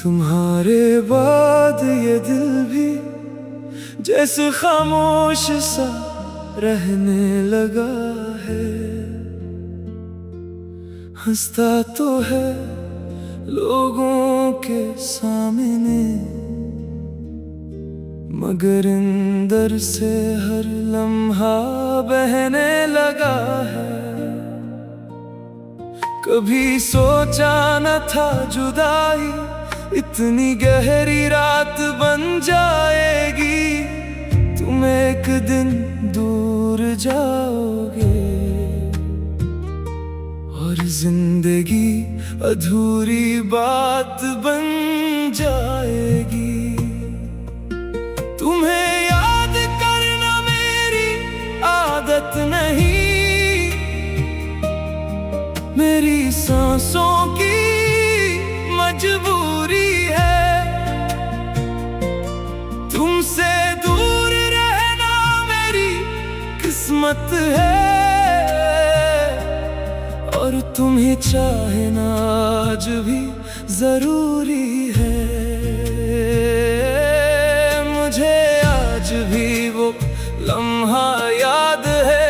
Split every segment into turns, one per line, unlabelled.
तुम्हारे बाद ये दिल भी जैसे खामोश सा रहने लगा है। हंसता तो है लोगों के सामने, मगर अंदर से हर लम्हा बहने लगा है। कभी सोचा न था जुदाई इतनी गहरी रात बन जाएगी। तुम एक दिन दूर जाओगे और जिंदगी अधूरी बात बन जाएगी। तुम्हें याद करना मेरी आदत नहीं, मेरी सांसों की मजबूरी है। तुमसे दूर रहना मेरी किस्मत है, और तुम्हें चाहना आज भी जरूरी है। मुझे आज भी वो लम्हा याद है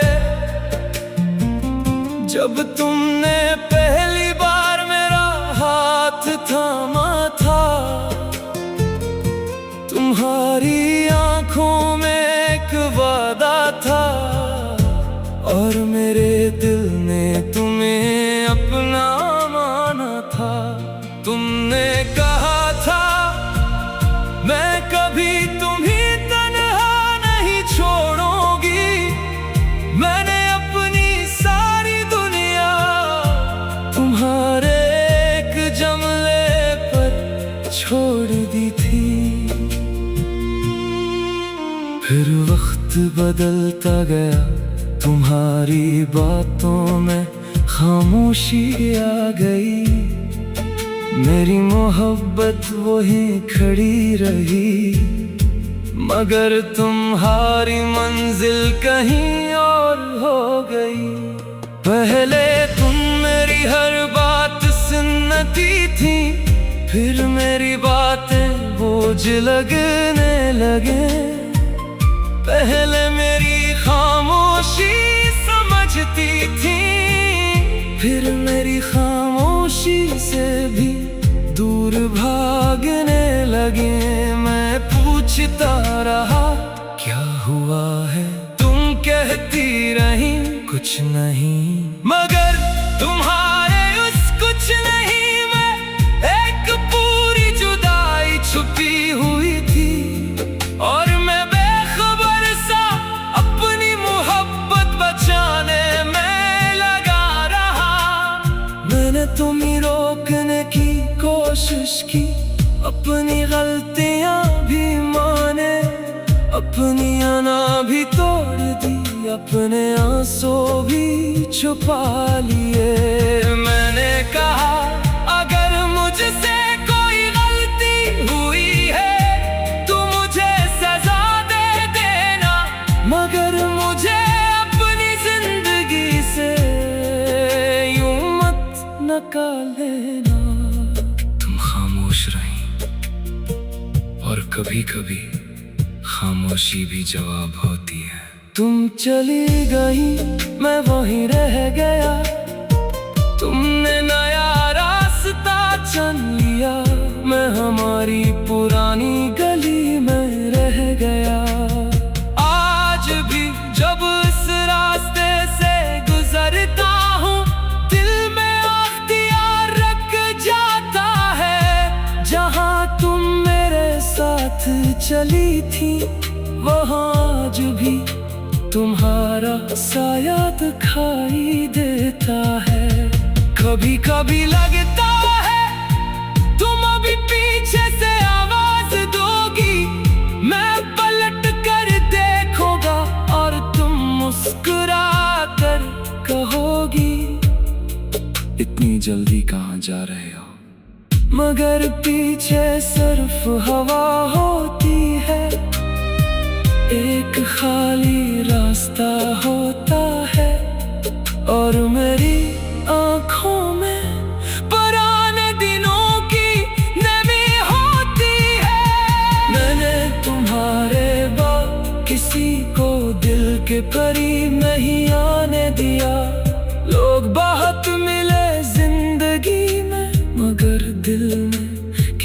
जब तुमने पहली बार मेरा हाथ थामा था। तुम्हारी आंखों में एक वादा था और मेरे दिल ने तुम्हें अपना माना था। तुमने कहा था मैं कभी तुम्हें तन्हा नहीं छोड़ूंगी। मैंने अपनी सारी दुनिया तुम्हारे एक जमले पर छोड़ दी थी। फिर वक्त बदलता गया, तुम्हारी बातों में खामोशी आ गई। मेरी मोहब्बत वहीं खड़ी रही, मगर तुम्हारी मंजिल कहीं और हो गई। पहले तुम मेरी हर बात सुनती थी, फिर मेरी बातें बोझ लगने लगे। पहले मेरी खामोशी समझती थी, फिर मेरी खामोशी से भी दूर भागने लगे। मैं पूछता रहा क्या हुआ है, तुम कहती रही कुछ नहीं, मगर तुम्हारे उस कुछ नहीं में एक पूरी जुदाई छुपी हुई थी। और मैं बेखबर सा अपनी मोहब्बत बचाने में लगा रहा। मैंने तुम्हें रोकने की कोशिश की, अपनी गलतियां भी माने, अपनी अना भी तोड़ दी, अपने आंसू भी छुपा लिए। मैंने कहा अगर मुझसे कोई गलती हुई है तो मुझे सजा दे देना, मगर मुझे अपनी जिंदगी से यूं मत निकाल लेना।
तुम खामोश रही और कभी कभी खामोशी भी जवाब होती है।
तुम चली गई मैं वहीं रह गया, तुमने नया रास्ता चुन लिया। मैं हमारी पुरानी गली में रह गया। आज भी जब इस रास्ते से गुजरता हूँ, दिल में अख्तियार रख जाता है। जहाँ तुम मेरे साथ चली थी, वहाँ आज भी तुम्हारा साया दिखाई देता है। कभी कभी लगता है तुम अभी पीछे से आवाज दोगी, मैं पलट कर देखूंगा और तुम मुस्कुरा कर कहोगी
इतनी जल्दी कहाँ जा रहे हो।
मगर पीछे सिर्फ हवा होती है, एक खाली रास्ता होता है। और मेरी आँखों में पुराने दिनों की नमी हो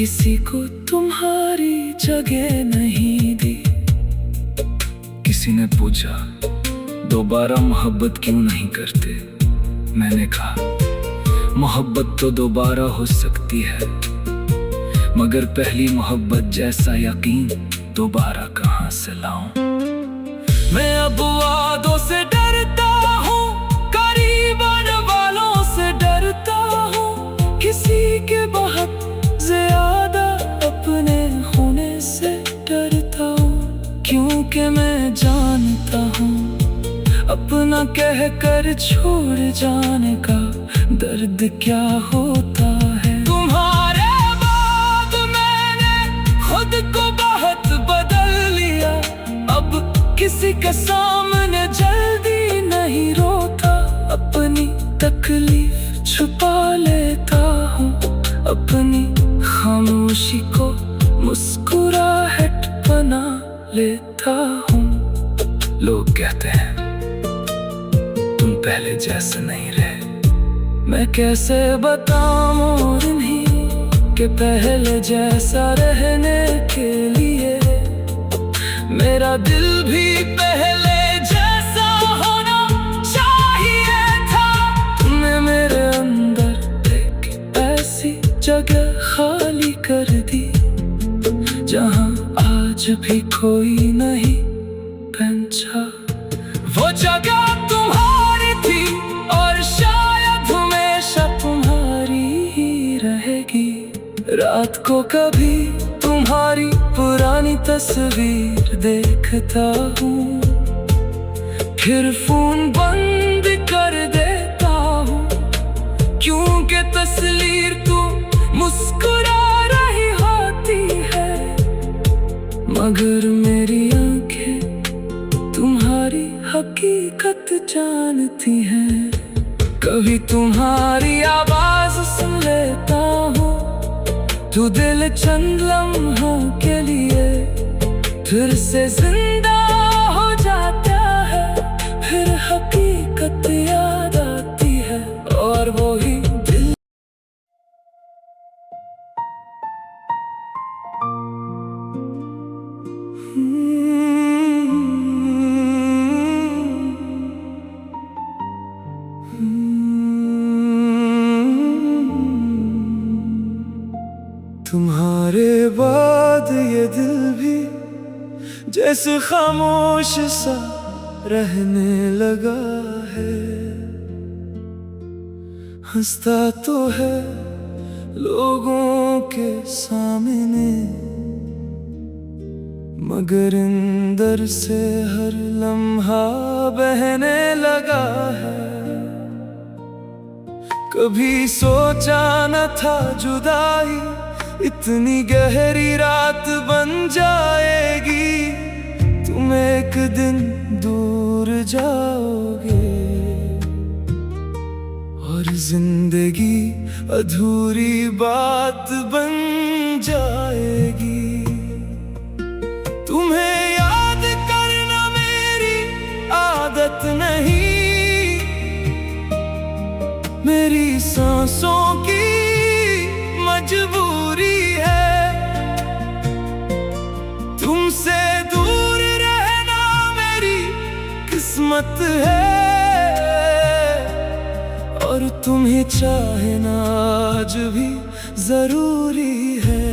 किसी को तुम्हारी जगह नहीं दी।
किसी ने पूछा दोबारा मोहब्बत क्यों नहीं करते। मैंने कहा मोहब्बत तो दोबारा हो सकती है, मगर पहली मोहब्बत जैसा यकीन दोबारा कहाँ से लाऊं।
मैं अब वादों से डरता हूँ, करीब आने वालों से डरता हूँ, किसी के बहुत ज्यादा अपने होने से डरता हूँ। क्योंकि मैं जानता हूँ अपना कहकर छोड़ जाने का दर्द क्या होता है। तुम्हारे बाद मैंने खुद को बहुत बदल लिया, अब किसी के सामने जल्दी नहीं रोता। अपनी तकलीफ छुपा लेता हूँ, अपनी खामोशी को मुस्कुराहट बना लेता हूँ।
लोग कहते हैं तुम पहले जैसे नहीं रहे।
मैं कैसे बताऊं इन्हीं के पहले जैसा रहने के लिए। मेरा दिल भी पहले जैसा होना चाहिए था। तुमने मेरे अंदर एक ऐसी जगह खाली कर दी, जहां आज भी कोई नहीं पहुंचा। वो जगह तुम्हारी थी और शायद हमेशा तुम्हारी ही रहेगी। रात को कभी तुम्हारी पुरानी तस्वीर देखता हूँ, फिर फोन बंद कर देता हूँ, क्योंकि तस्वीर तू मुस्कुरा रही होती है, मगर मेरी आंखें तुम्हारी हकीकत जानती हैं। कभी तुम्हारी आवाज सुन लेता हूँ, तू दिल चंद लम्हों के लिए फिर से जिंदा हो जाता है। फिर हकीकत याद आती है और वो ही दिल। तुम्हारे बाद ये दिल भी जैसे खामोश सा रहने लगा है। हंसता तो है लोगों के सामने, मगर अंदर से हर लम्हा बहने लगा है। कभी सोचा न था जुदाई इतनी गहरी रात बन जाएगी। तुम एक दिन दूर जाओगे और जिंदगी अधूरी बात बन जाएगी। तुम्हें याद करना मेरी आदत नहीं, मेरी सांसों की मजबूरी है। तुमसे दूर रहना मेरी किस्मत है, और तुम्हें चाहना आज भी जरूरी है।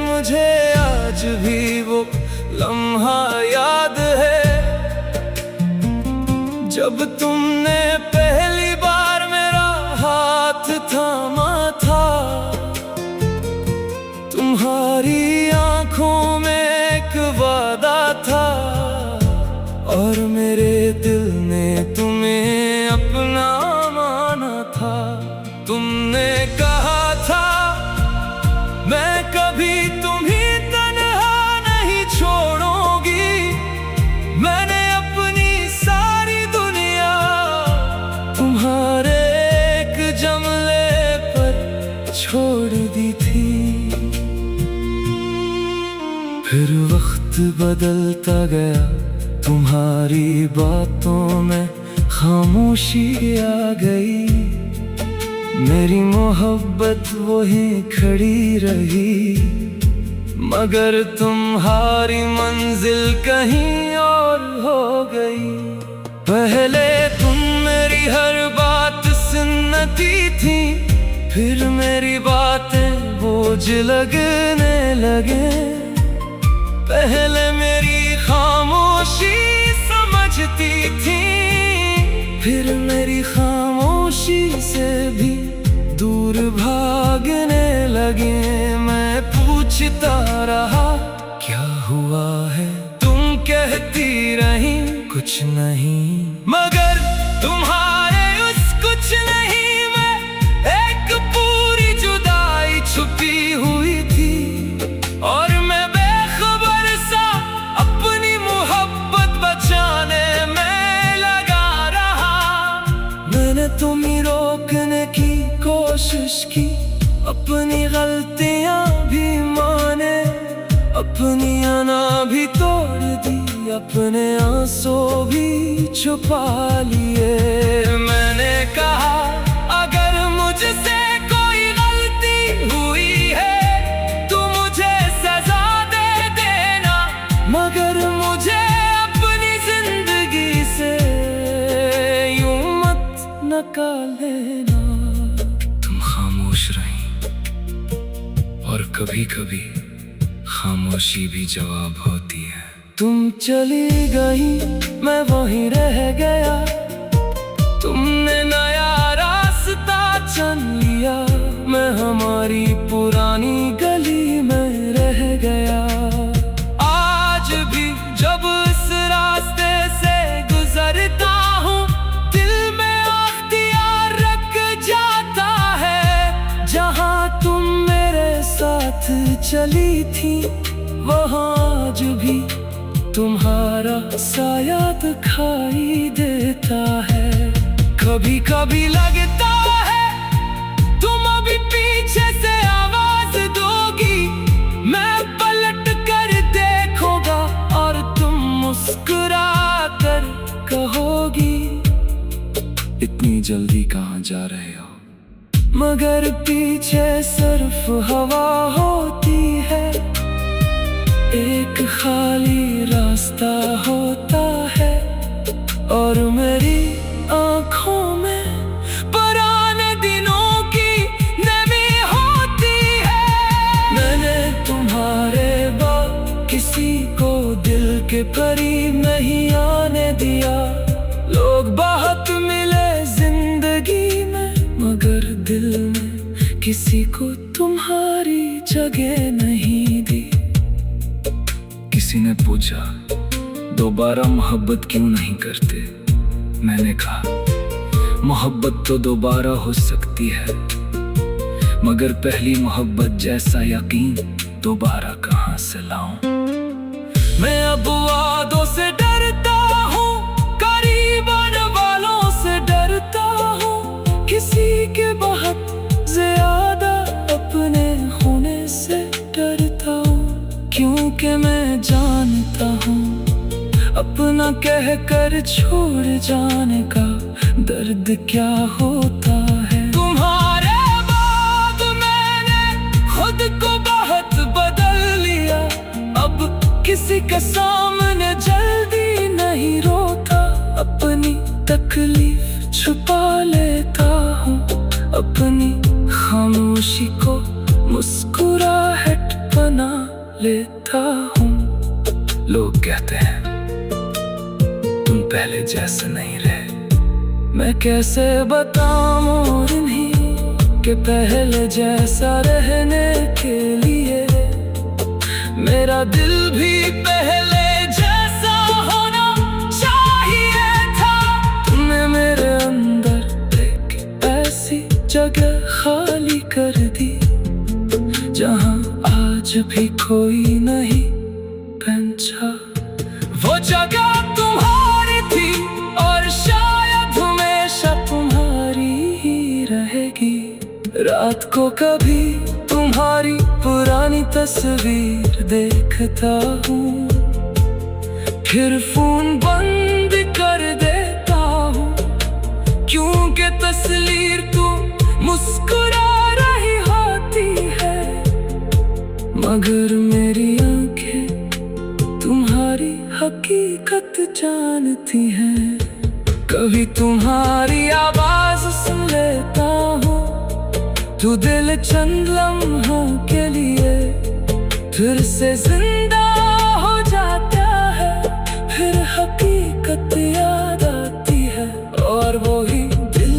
मुझे आज भी वो लम्हा याद है जब तुमने पहली बार मेरा हाथ थामा था। तुम्हारी आंखों में एक वादा था और मेरे दिल ने तुम्हें अपना माना था। तुमने कहा था मैं कभी तुम्हें तन्हा नहीं छोड़ूंगी। मैंने अपनी सारी दुनिया तुम्हारे एक जमले पर छोड़ दी थी। फिर वक्त बदलता गया, तुम्हारी बातों में खामोशी आ गई। मेरी मोहब्बत वहीं खड़ी रही, मगर तुम्हारी मंजिल कहीं और हो गई। पहले तुम मेरी हर बात सुनती थी, फिर मेरी बातें बोझ लगने लगे। पहले मेरी खामोशी समझती थी, फिर मेरी खामोशी से भी दूर भागने लगे। मैं पूछता रहा क्या हुआ है, तुम कहती रही कुछ नहीं, मगर तुम्हारे उस कुछ नहीं में एक पूरी जुदाई छुपी हुई थी। और मैं बेखबर सा अपनी मोहब्बत बचाने में लगा रहा। मैंने तुम्हें रोकने की कोशिश की, अपनी गलतियां भी माने, अपनी अना भी तोड़ दी, अपने आंसू भी छुपा लिए। मैंने कहा अगर मुझसे कोई गलती हुई है तो मुझे सजा दे देना, मगर मुझे अपनी जिंदगी से यूं मत निकालेना।
तुम खामोश रही और कभी कभी खामोशी भी जवाब होती है।
तुम चली गई, मैं वहीं रह गया। तुमने नया रास्ता चुन लिया, मैं हमारी पुरानी गली में रह गया। आज भी जब इस रास्ते से गुजरता हूँ, दिल में अख्तियार रख जाता है। जहाँ तुम मेरे साथ चली थी, वहाँ आज भी तुम्हारा साया दिखाई देता है। कभी कभी लगता है तुम अभी पीछे से आवाज दोगी, मैं पलट कर देखूंगा और तुम मुस्कुरा कर कहोगी
इतनी जल्दी कहाँ जा रहे हो।
मगर पीछे सिर्फ हवा होती है, एक खाली रास्ता होता है। और मेरी आँखों में पुराने दिनों की नमी होती है। मैंने तुम्हारे बाद किसी को दिल के करीब नहीं आने दिया। लोग बहुत मिले जिंदगी में, मगर दिल में किसी को तुम्हारी जगह नहीं दी।
किसी ने पूछा दोबारा मोहब्बत क्यों नहीं करते। मैंने कहा मोहब्बत तो दोबारा हो सकती है, मगर पहली मोहब्बत जैसा यकीन दोबारा कहाँ से लाऊं।
मैं अब वादों से डरता हूँ, करीब आने वालों से डरता हूँ, किसी के बहुत ज्यादा अपने होने से डरता हूँ। क्योंकि मैं जानता हूँ अपना कह कर छोड़ जाने का दर्द क्या होता है। तुम्हारे बाद मैंने खुद को बहुत बदल लिया, अब किसी के सामने जल्दी नहीं रोता। अपनी तकलीफ छुपा लेता हूँ, अपनी खामोशी को मुस्कुराहट बना लेता हूँ।
लोग कहते हैं तुम पहले जैसे नहीं रहे।
मैं कैसे बताऊं इन्हीं कि पहले जैसा रहने के लिए मेरा दिल भी पहले जैसा होना चाहिए था। तुमने मेरे अंदर एक ऐसी जगह खाली कर दी, जहाँ आज भी कोई नहीं पहुंचा। वो जगह तुम्हारी थी और शायद हमेशा तुम्हारी ही रहेगी। रात को कभी तुम्हारी पुरानी तस्वीर देखता हूँ, फिर फोन बंद कर देता हूँ, क्योंकि तस्वीर तुम मुझसे मगर मेरी आंखें तुम्हारी हकीकत जानती हैं। कभी तुम्हारी आवाज सुन लेता हूँ, तो दिल चंद लम्हों के लिए फिर से जिंदा हो जाता है। फिर हकीकत याद आती है और वो ही दिल।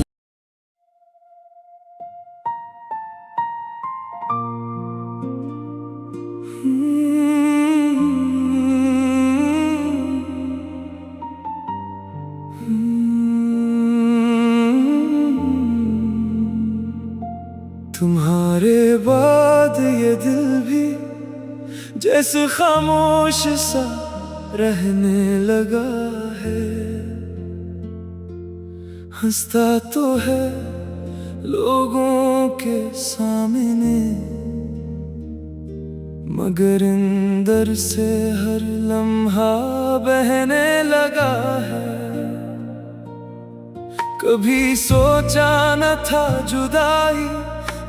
तुम्हारे बाद ये दिल भी जैसे खामोश सा रहने लगा है। हंसता तो है लोगों के सामने, मगर अंदर से हर लम्हा बहने लगा है। कभी सोचा न था जुदाई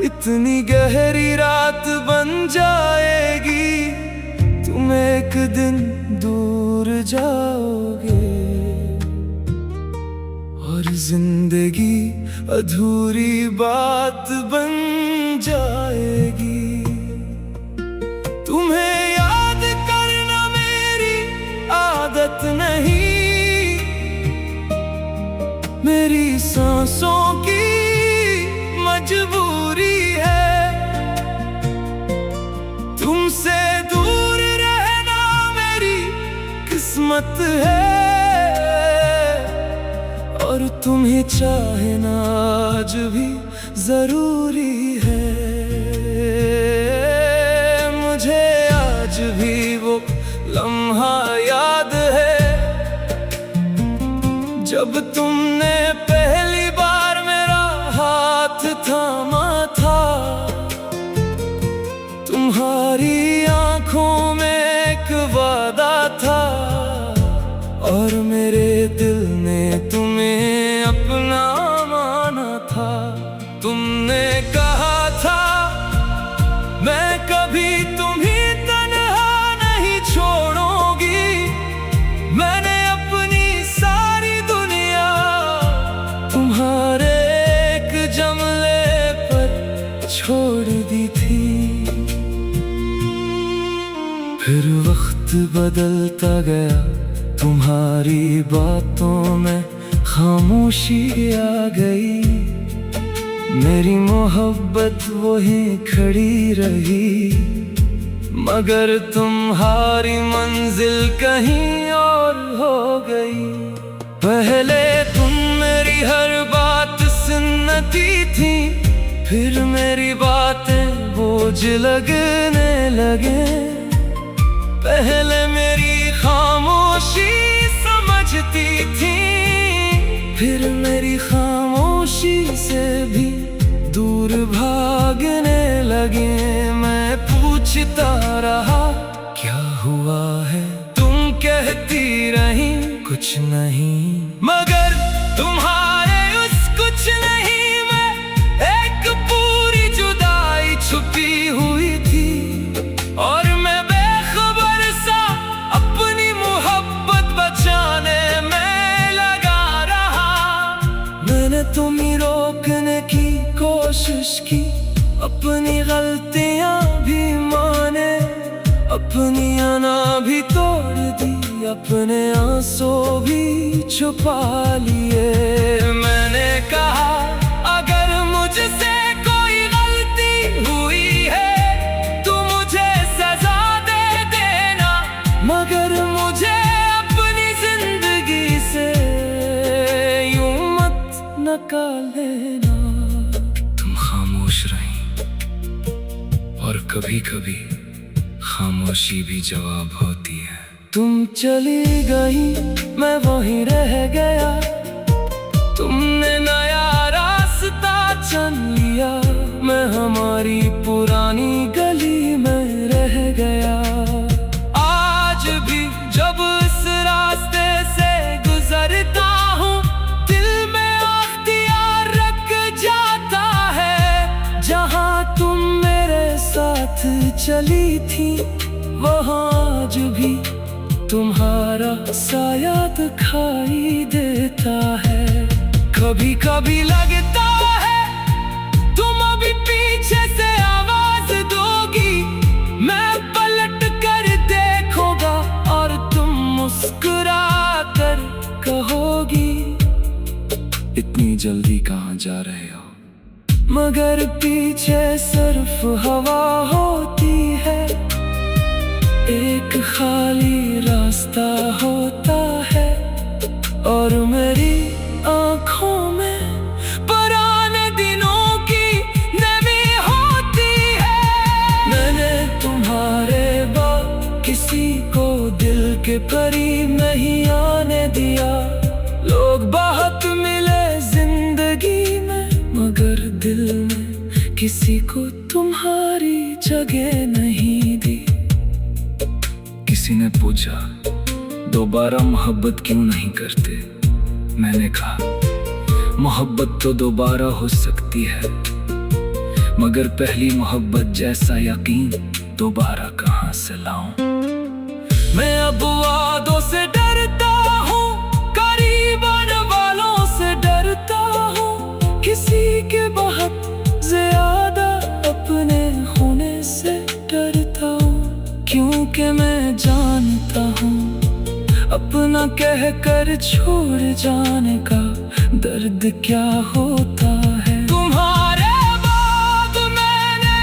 इतनी गहरी रात बन जाएगी। तुम एक दिन दूर जाओगे और जिंदगी अधूरी बात बन जाएगी। तुम्हें याद करना मेरी आदत नहीं, मेरी सांसों की मजबूरी है। तुमसे दूर रहना मेरी किस्मत है, और तुम्हें चाहना आज भी जरूरी है। मुझे आज भी वो लम्हा याद है जब तुमने पहली बार मेरा हाथ थामा था। तुम्हारी आंखों में एक वादा था और मेरे दिल ने तुम्हें अपना माना था। तुमने कहा था मैं कभी तुम्हें तन्हा नहीं छोड़ूंगी। मैंने अपनी सारी दुनिया तुम्हारे एक जमले पर छोड़ दी थी। फिर वक्त बदलता गया, तुम्हारी बातों में खामोशी आ गई। मेरी मोहब्बत वहीं खड़ी रही, मगर तुम्हारी मंजिल कहीं और हो गई। पहले तुम मेरी हर बात सुनती थी, फिर मेरी बातें बोझ लगने लगे। पहले मेरी खामोशी समझती थी, फिर मेरी खामोशी से भी दूर भागने लगे। मैं पूछता रहा क्या हुआ है, तुम कहती रही कुछ नहीं, मगर तुम्हारे उस कुछ नहीं में एक पूरी जुदाई छुपी हुई थी। और मैं बेखबर सा अपनी मोहब्बत बचाने में लगा रहा। मैंने तुम्हें रोकने की कोशिश की, अपनी गलतियां भी माने, अपनी अना भी तोड़ दी, अपने आंसू भी छुपा लिए। मैंने कहा अगर मुझसे कोई गलती हुई है तो मुझे सजा दे देना, मगर मुझे अपनी जिंदगी से यूं मत निकाल देना।
तुम खामोश रही और कभी कभी खामोशी भी जवाब होती है।
तुम चली गई मैं वहीं रह गया, तुमने नया रास्ता चुन लिया। मैं हमारी पुरानी गली में रह गया। आज भी जब इस रास्ते से गुजरता हूँ, दिल में अख्तियार रख जाता है। जहाँ तुम मेरे साथ चली थी वहाँ आज भी तुम्हारा साया दिखाई देता है। कभी कभी लगता है तुम अभी पीछे से आवाज दोगी, मैं पलट कर देखूंगा और तुम मुस्कुरा कर कहोगी,
इतनी जल्दी कहाँ जा रहे हो?
मगर पीछे सिर्फ हवा होती है, एक खाली रास्ता होता है और मेरी आँखों में पुराने दिनों की नमी होती है। मैंने तुम्हारे बाद किसी को दिल के करीब नहीं आने दिया, लोग बहुत मिले जिंदगी में मगर दिल में किसी को तुम्हारी जगह नहीं दी।
किसी ने पूछा दोबारा मोहब्बत क्यों नहीं करते? मैंने कहा मोहब्बत तो दोबारा हो सकती है, मगर पहली मोहब्बत जैसा यकीन दोबारा कहाँ से लाऊं?
मैं अब वादों से डरता हूँ, करीब आने वालों से डरता हूँ, किसी के बहुत ज्यादा अपने होने से डरता हूँ, क्योंकि मैं जानता हूँ अपना कहकर छोड़ जाने का दर्द क्या होता है। तुम्हारे बाद मैंने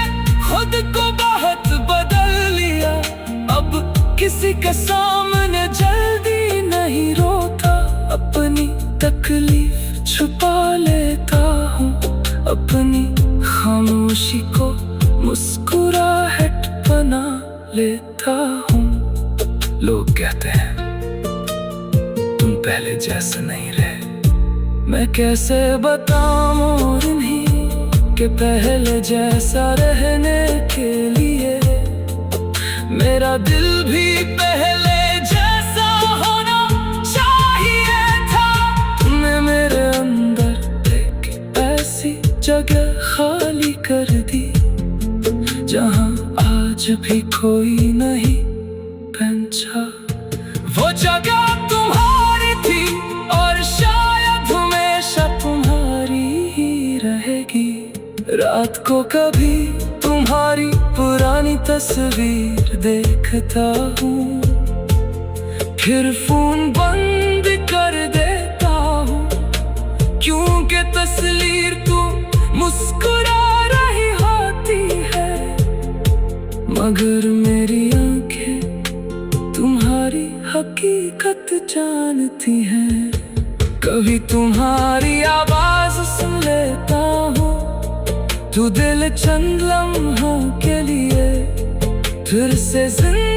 खुद को बहुत बदल लिया, अब किसी के सामने जल्दी नहीं रोता, अपनी तकलीफ छुपा लेता हूँ, अपनी खामोशी को मुस्कुराहट बना लेता हूँ।
लोग कहते हैं तुम पहले जैसे नहीं रहे,
मैं कैसे बताऊं इन्हीं कि पहले जैसा रहने के लिए मेरा दिल भी पहले जैसा होना चाहिए था। तुमने मेरे अंदर एक ऐसी जगह खाली कर दी जहाँ आज भी कोई नहीं पहुंचा। वो जगह तुम्हारी थी और शायद हमेशा तुम्हारी ही रहेगी। रात को कभी तुम्हारी पुरानी तस्वीर देखता हूँ, फिर फोन बंद कर देता हूँ, क्योंकि तस्वीर तू मुस्कुरा रही होती है, मगर मेरी आंखें तुम्हारी हकीकत जानती हैं। कभी तुम्हारी आवाज सुन लेता हूँ, तू दिल चंद लम्हों के लिए फिर से जिंदा